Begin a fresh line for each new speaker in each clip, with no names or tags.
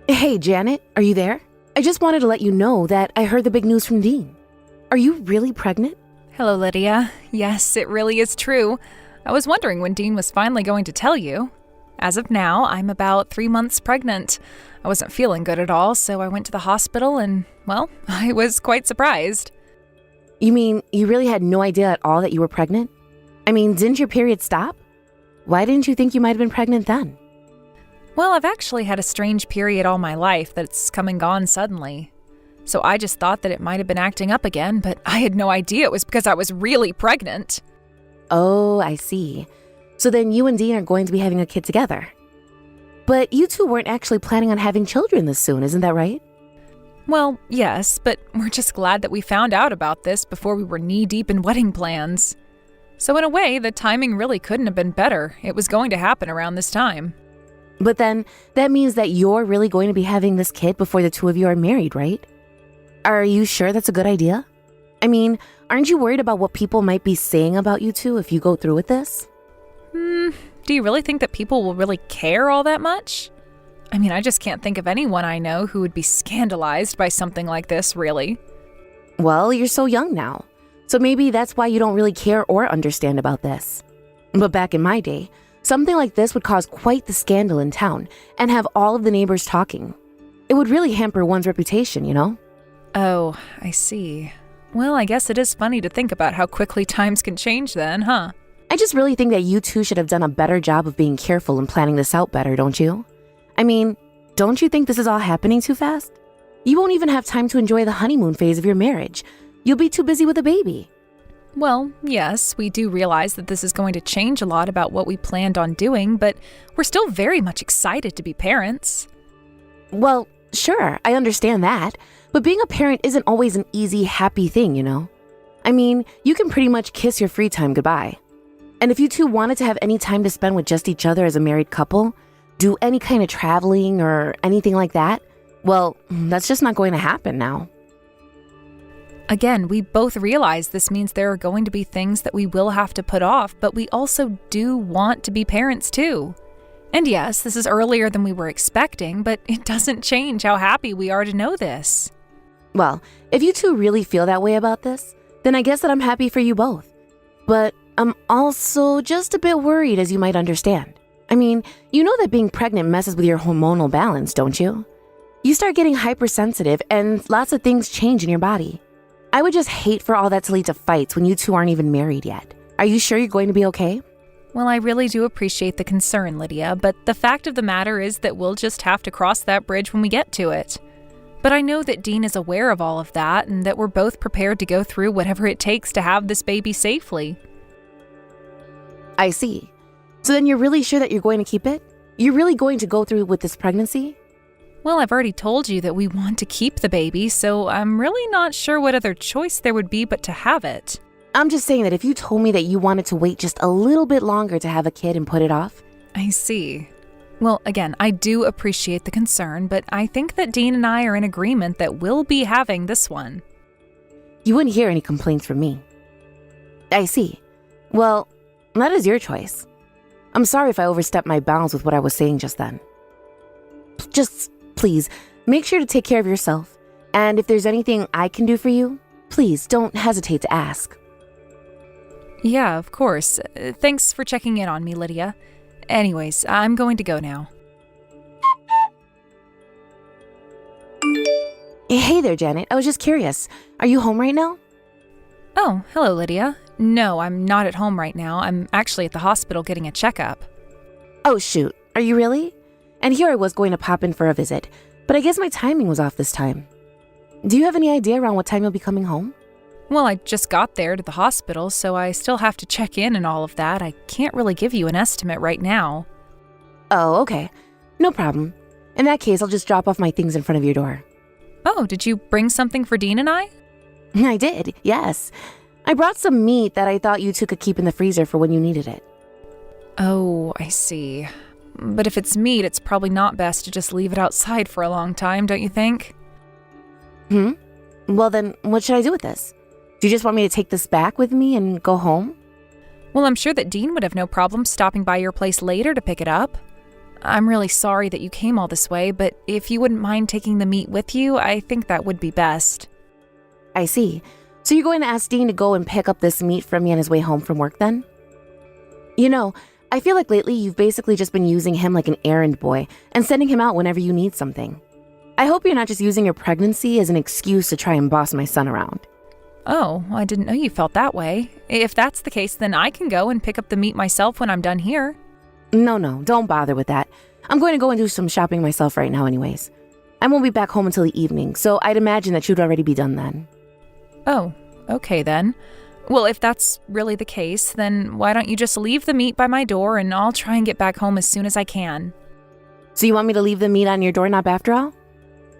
Hey, Janet, are you there? I just wanted to let you know that I heard the big news from Dean. Are you really pregnant?
Hello, Lydia. Yes, it really is true. I was wondering when Dean was finally going to tell you. As of now, I'm about 3 months pregnant. I wasn't feeling good at all, so I went to the hospital and, well, I was quite surprised.
You mean you really had no idea at all that you were pregnant? I mean, didn't your period stop? Why didn't you think you might have been pregnant then?
Well, I've actually had a strange period all my life that's come and gone suddenly. So I just thought that it might have been acting up again, but I had no idea it was because I was really pregnant.
Oh, I see. So then you and Dean are going to be having a kid together. But you two weren't actually planning on having children this soon, isn't that right?
Well, yes, but we're just glad that we found out about this before we were knee-deep in wedding plans. So in a way, the timing really couldn't have been better. It was going to happen around this time.
But then that means that you're really going to be having this kid before the two of you are married, right? Are you sure that's a good idea? I mean, aren't you worried about what people might be saying about you two if you go through with this?
Do you really think that people will really care all that much? I mean, I just can't think of anyone I know who would be scandalized by something like this, really.
Well, you're so young now, so maybe that's why you don't really care or understand about this. But back in my day, something like this would cause quite the scandal in town and have all of the neighbors talking. It would really hamper one's reputation, you know?
Oh, I see. Well, I guess it is funny to think about how quickly times can change then, huh?
I just really think that you two should have done a better job of being careful and planning this out better, don't you? I mean, don't you think this is all happening too fast? You won't even have time to enjoy the honeymoon phase of your marriage. You'll be too busy with a baby.
Well, yes, we do realize that this is going to change a lot about what we planned on doing, but we're still very much excited to be parents.
Well, sure, I understand that, but being a parent isn't always an easy, happy thing, you know? I mean, you can pretty much kiss your free time goodbye. And if you two wanted to have any time to spend with just each other as a married couple, do any kind of traveling or anything like that, well, that's just not going to happen now.
Again, we both realize this means there are going to be things that we will have to put off, but we also do want to be parents too. And yes, this is earlier than we were expecting, but it doesn't change how happy we are to know this.
Well, if you two really feel that way about this, then I guess that I'm happy for you both. But I'm also just a bit worried, as you might understand. I mean, you know that being pregnant messes with your hormonal balance, don't you? You start getting hypersensitive and lots of things change in your body. I would just hate for all that to lead to fights when you two aren't even married yet. Are you sure you're going to be okay?
Well, I really do appreciate the concern, Lydia, but the fact of the matter is that we'll just have to cross that bridge when we get to it. But I know that Dean is aware of all of that and that we're both prepared to go through whatever it takes to have this baby safely.
I see. So then you're really sure that you're going to keep it? You're really going to go through with this pregnancy?
Well, I've already told you that we want to keep the baby, so I'm really not sure what other choice there would be but to have it.
I'm just saying that if you told me that you wanted to wait just a little bit longer to have a kid and put it off.
I see. Well, again, I do appreciate the concern, but I think that Dean and I are in agreement that we'll be having this one.
You wouldn't hear any complaints from me. I see. Well, that is your choice. I'm sorry if I overstepped my bounds with what I was saying just then. Just, please, make sure to take care of yourself. And if there's anything I can do for you, please don't hesitate to ask.
Yeah, of course. Thanks for checking in on me, Lydia. Anyways, I'm going to go now.
Hey there, Janet. I was just curious. Are you home right now?
Oh, hello, Lydia. No, I'm not at home right now. I'm actually at the hospital getting a checkup.
Oh, shoot. Are you really? And here I was going to pop in for a visit, but I guess my timing was off this time. Do you have any idea around what time you'll be coming home?
Well, I just got there to the hospital, so I still have to check in and all of that. I can't really give you an estimate right now.
Oh, okay. No problem. In that case, I'll just drop off my things in front of your door.
Oh, did you bring something for Dean and I?
I did, yes. I brought some meat that I thought you two could keep in the freezer for when you needed it.
Oh, I see. But if it's meat, it's probably not best to just leave it outside for a long time, don't you think?
Well then, what should I do with this? Do you just want me to take this back with me and go home?
Well, I'm sure that Dean would have no problem stopping by your place later to pick it up. I'm really sorry that you came all this way, but if you wouldn't mind taking the meat with you, I think that would be best.
I see. So you're going to ask Dean to go and pick up this meat from me on his way home from work then? You know, I feel like lately you've basically just been using him like an errand boy and sending him out whenever you need something. I hope you're not just using your pregnancy as an excuse to try and boss my son around.
Oh, I didn't know you felt that way. If that's the case, then I can go and pick up the meat myself when I'm done here.
No, don't bother with that. I'm going to go and do some shopping myself right now anyways. I won't be back home until the evening, so I'd imagine that you'd already be done then.
Oh, okay then. Well, if that's really the case, then why don't you just leave the meat by my door and I'll try and get back home as soon as I can.
So you want me to leave the meat on your doorknob after all?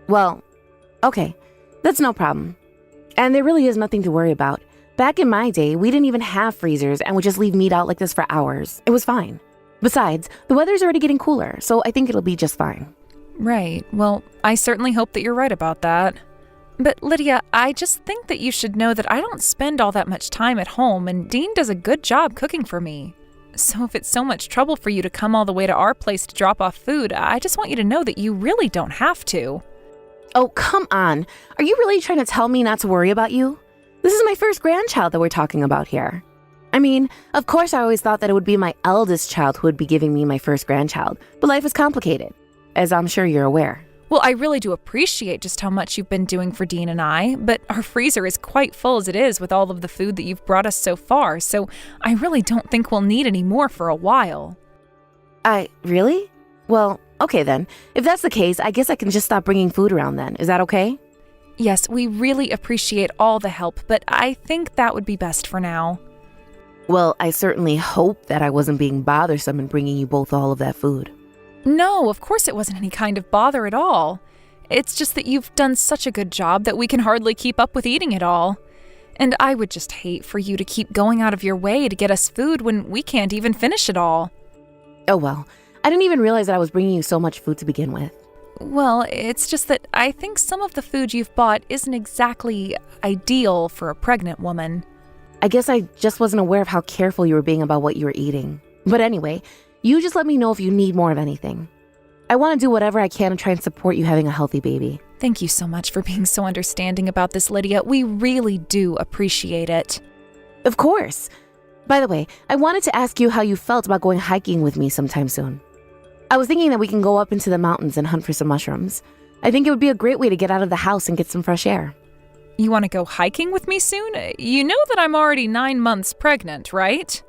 Well, okay, that's no problem. And there really is nothing to worry about. Back in my day, we didn't even have freezers and would just leave meat out like this for hours. It was fine. Besides, the weather's already getting cooler, so I think it'll be just fine.
Right. Well, I certainly hope that you're right about that. But Lydia, I just think that you should know that I don't spend all that much time at home, and Dean does a good job cooking for me. So if it's so much trouble for you to come all the way to our place to drop off food, I just want you to know that you really don't have to.
Oh, come on. Are you really trying to tell me not to worry about you? This is my first grandchild that we're talking about here. I mean, of course I always thought that it would be my eldest child who would be giving me my first grandchild, but life is complicated, as I'm sure you're aware.
Well, I really do appreciate just how much you've been doing for Dean and I, but our freezer is quite full as it is with all of the food that you've brought us so far, so I really don't think we'll need any more for a while.
Really? Well, okay then. If that's the case, I guess I can just stop bringing food around then. Is that okay?
Yes, we really appreciate all the help, but I think that would be best for now.
Well, I certainly hope that I wasn't being bothersome in bringing you both all of that food.
No, of course it wasn't any kind of bother at all. It's just that you've done such a good job that we can hardly keep up with eating it all. And I would just hate for you to keep going out of your way to get us food when we can't even finish it all.
Oh well, I didn't even realize that I was bringing you so much food to begin with.
Well, it's just that I think some of the food you've bought isn't exactly ideal for a pregnant woman.
I guess I just wasn't aware of how careful you were being about what you were eating. But anyway, you just let me know if you need more of anything. I want to do whatever I can to try and support you having a healthy baby.
Thank you so much for being so understanding about this, Lydia. We really do appreciate it.
Of course. By the way, I wanted to ask you how you felt about going hiking with me sometime soon. I was thinking that we can go up into the mountains and hunt for some mushrooms. I think it would be a great way to get out of the house and get some fresh air.
You want to go hiking with me soon? You know that I'm already 9 months pregnant, right?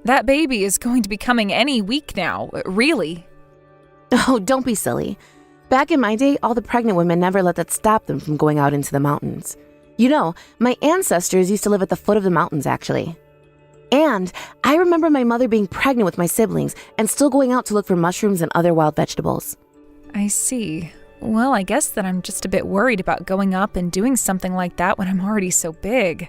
That baby is going to be coming any week now, really.
Oh, don't be silly. Back in my day, all the pregnant women never let that stop them from going out into the mountains. You know, my ancestors used to live at the foot of the mountains, actually. And I remember my mother being pregnant with my siblings and still going out to look for mushrooms and other wild vegetables.
I see. Well, I guess that I'm just a bit worried about going up and doing something like that when I'm already so big.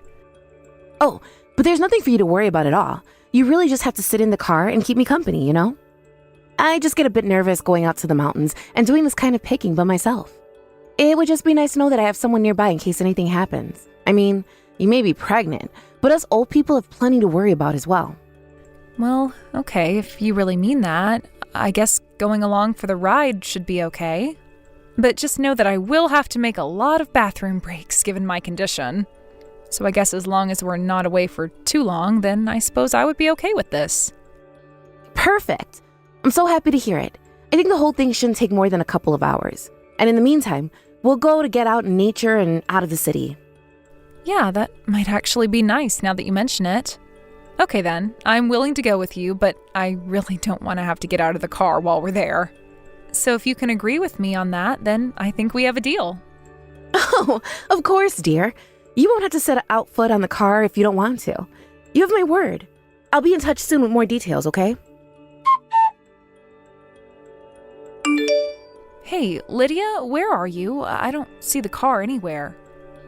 Oh, but there's nothing for you to worry about at all. You really just have to sit in the car and keep me company, you know? I just get a bit nervous going out to the mountains and doing this kind of picking by myself. It would just be nice to know that I have someone nearby in case anything happens. I mean, you may be pregnant, but us old people have plenty to worry about as well.
Well, okay, if you really mean that, I guess going along for the ride should be okay. But just know that I will have to make a lot of bathroom breaks given my condition. So I guess as long as we're not away for too long, then I suppose I would be okay with this.
Perfect. I'm so happy to hear it. I think the whole thing shouldn't take more than a couple of hours. And in the meantime, we'll go to get out in nature and out of the city.
Yeah, that might actually be nice now that you mention it. Okay then, I'm willing to go with you, but I really don't want to have to get out of the car while we're there. So if you can agree with me on that, then I think we have a deal.
Oh, of course, dear. You won't have to set out foot on the car if you don't want to. You have my word. I'll be in touch soon with more details, okay?
Hey, Lydia, where are you? I don't see the car anywhere.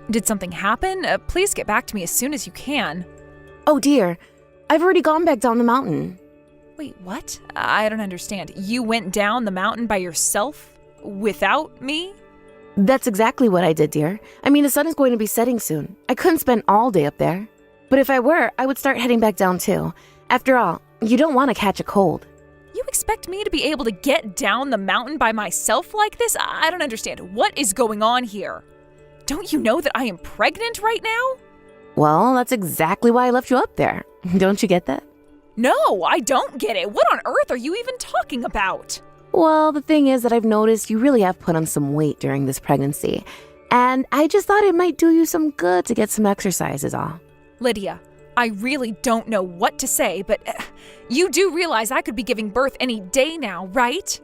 Did something happen? Please get back to me as soon as you can.
Oh dear, I've already gone back down the mountain.
Wait, what? I don't understand. You went down the mountain by yourself? Without me?
That's exactly what I did, dear. I mean, the sun is going to be setting soon. I couldn't spend all day up there. But if I were, I would start heading back down too. After all, you don't want to catch a cold.
You expect me to be able to get down the mountain by myself like this? I don't understand. What is going on here? Don't you know that I am pregnant right now?
Well, that's exactly why I left you up there. Don't you get that?
No, I don't get it. What on earth are you even talking about?
Well, the thing is that I've noticed you really have put on some weight during this pregnancy. And I just thought it might do you some good to get some exercise is all.
Lydia, I really don't know what to say, but you do realize I could be giving birth any day now, right?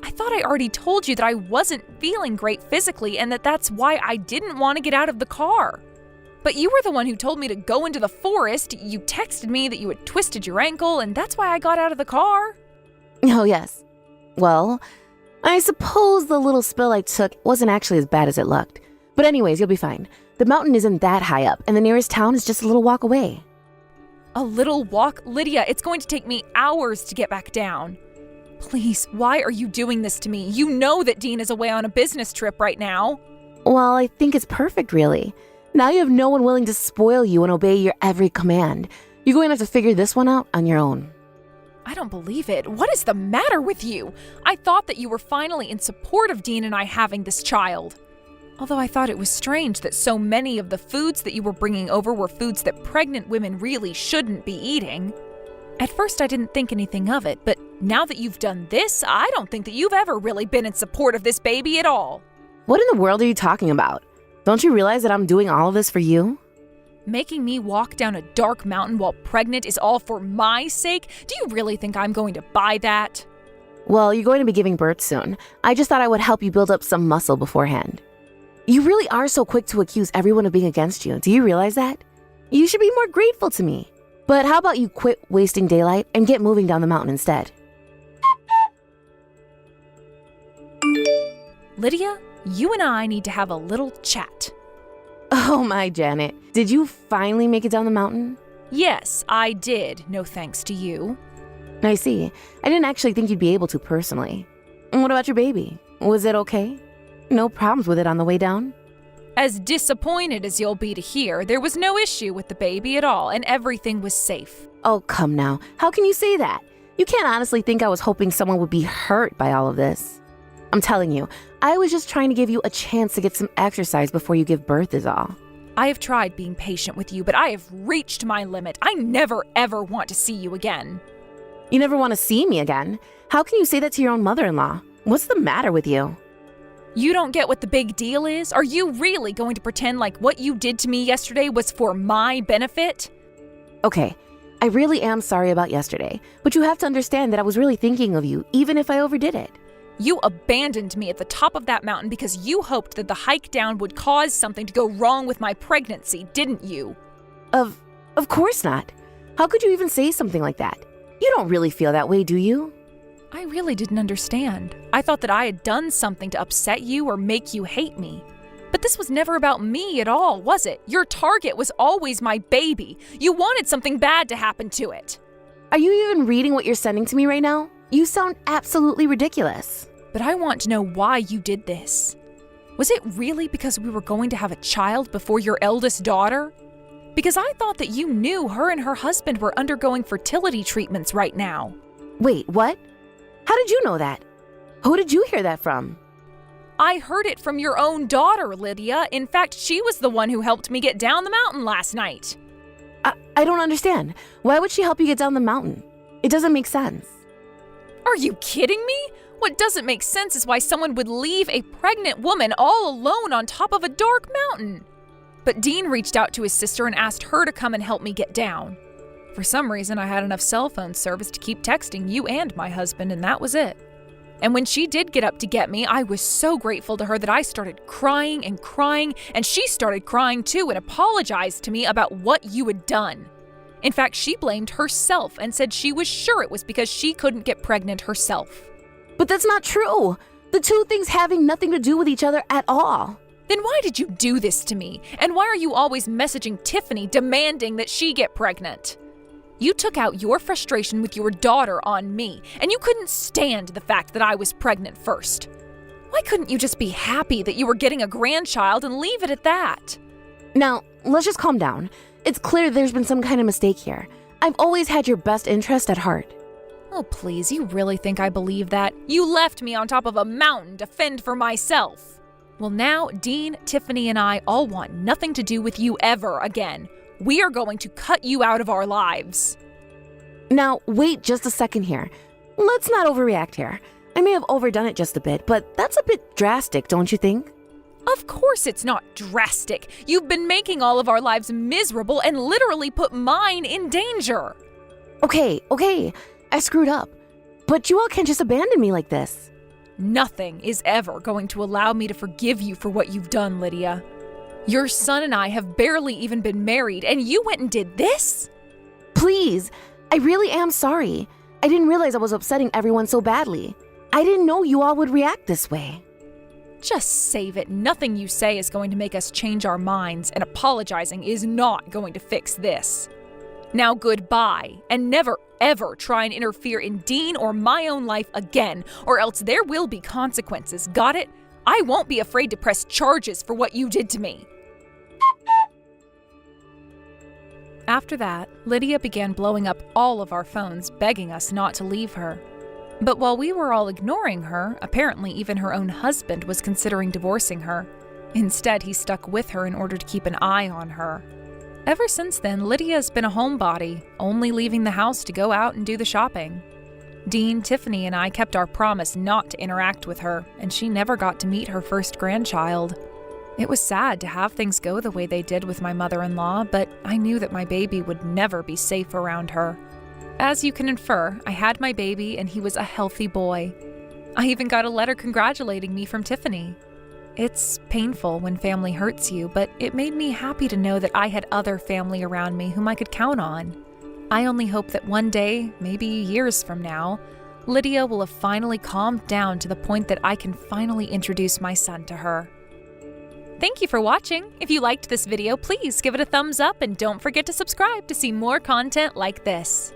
I thought I already told you that I wasn't feeling great physically and that's why I didn't want to get out of the car. But you were the one who told me to go into the forest. You texted me that you had twisted your ankle, and that's why I got out of the car.
Oh, yes. Well, I suppose the little spill I took wasn't actually as bad as it looked. But anyways, you'll be fine. The mountain isn't that high up, and the nearest town is just a little walk away.
A little walk? Lydia, it's going to take me hours to get back down. Please, why are you doing this to me? You know that Dean is away on a business trip right now.
Well, I think it's perfect, really. Now you have no one willing to spoil you and obey your every command. You're going to have to figure this one out on your own.
I don't believe it. What is the matter with you? I thought that you were finally in support of Dean and I having this child. Although I thought it was strange that so many of the foods that you were bringing over were foods that pregnant women really shouldn't be eating. At first I didn't think anything of it, but now that you've done this, I don't think that you've ever really been in support of this baby at all.
What in the world are you talking about? Don't you realize that I'm doing all of this for you?
Making me walk down a dark mountain while pregnant is all for my sake? Do you really think I'm going to buy that?
Well, you're going to be giving birth soon. I just thought I would help you build up some muscle beforehand. You really are so quick to accuse everyone of being against you. Do you realize that? You should be more grateful to me. But how about you quit wasting daylight and get moving down the mountain instead?
Lydia, you and I need to have a little chat.
Oh my, Janet. Did you finally make it down the mountain?
Yes, I did, no thanks to you.
I see. I didn't actually think you'd be able to personally. And what about your baby? Was it okay? No problems with it on the way down?
As disappointed as you'll be to hear, there was no issue with the baby at all, and everything was safe.
Oh, come now. How can you say that? You can't honestly think I was hoping someone would be hurt by all of this. I'm telling you, I was just trying to give you a chance to get some exercise before you give birth is all.
I have tried being patient with you, but I have reached my limit. I never, ever want to see you again.
You never want to see me again? How can you say that to your own mother-in-law? What's the matter with you?
You don't get what the big deal is? Are you really going to pretend like what you did to me yesterday was for my benefit?
Okay, I really am sorry about yesterday, but you have to understand that I was really thinking of you, even if I overdid it.
You abandoned me at the top of that mountain because you hoped that the hike down would cause something to go wrong with my pregnancy, didn't you?
Of course not. How could you even say something like that? You don't really feel that way, do you?
I really didn't understand. I thought that I had done something to upset you or make you hate me. But this was never about me at all, was it? Your target was always my baby. You wanted something bad to happen to it.
Are you even reading what you're sending to me right now? You sound absolutely ridiculous.
But I want to know why you did this. Was it really because we were going to have a child before your eldest daughter? Because I thought that you knew her and her husband were undergoing fertility treatments right now.
Wait, what? How did you know that? Who did you hear that from?
I heard it from your own daughter, Lydia. In fact, she was the one who helped me get down the mountain last night.
I don't understand. Why would she help you get down the mountain? It doesn't make sense.
Are you kidding me? What doesn't make sense is why someone would leave a pregnant woman all alone on top of a dark mountain. But Dean reached out to his sister and asked her to come and help me get down. For some reason, I had enough cell phone service to keep texting you and my husband, and that was it. And when she did get up to get me, I was so grateful to her that I started crying, and she started crying too and apologized to me about what you had done. In fact, she blamed herself and said she was sure it was because she couldn't get pregnant herself.
But that's not true. The two things having nothing to do with each other at all.
Then why did you do this to me? And why are you always messaging Tiffany demanding that she get pregnant? You took out your frustration with your daughter on me, and you couldn't stand the fact that I was pregnant first. Why couldn't you just be happy that you were getting a grandchild and leave it at that?
Now, let's just calm down. It's clear there's been some kind of mistake here. I've always had your best interest at heart.
Oh, please, you really think I believe that? You left me on top of a mountain to fend for myself. Well, now Dean, Tiffany, and I all want nothing to do with you ever again. We are going to cut you out of our lives.
Now, wait just a second here. Let's not overreact here. I may have overdone it just a bit, but that's a bit drastic, don't you think?
Of course it's not drastic. You've been making all of our lives miserable and literally put mine in danger.
Okay, I screwed up. But you all can't just abandon me like this.
Nothing is ever going to allow me to forgive you for what you've done, Lydia. Your son and I have barely even been married, and you went and did this?
Please, I really am sorry. I didn't realize I was upsetting everyone so badly. I didn't know you all would react this way.
Just save it. Nothing you say is going to make us change our minds, and apologizing is not going to fix this. Now goodbye, and never ever try and interfere in Dean or my own life again, or else there will be consequences, got it? I won't be afraid to press charges for what you did to me. After that, Lydia began blowing up all of our phones, begging us not to leave her. But while we were all ignoring her, apparently even her own husband was considering divorcing her. Instead, he stuck with her in order to keep an eye on her. Ever since then, Lydia has been a homebody, only leaving the house to go out and do the shopping. Dean, Tiffany, and I kept our promise not to interact with her, and she never got to meet her first grandchild. It was sad to have things go the way they did with my mother-in-law, but I knew that my baby would never be safe around her. As you can infer, I had my baby and he was a healthy boy. I even got a letter congratulating me from Tiffany. It's painful when family hurts you, but it made me happy to know that I had other family around me whom I could count on. I only hope that one day, maybe years from now, Lydia will have finally calmed down to the point that I can finally introduce my son to her. Thank you for watching. If you liked this video, please give it a thumbs up and don't forget to subscribe to see more content like this.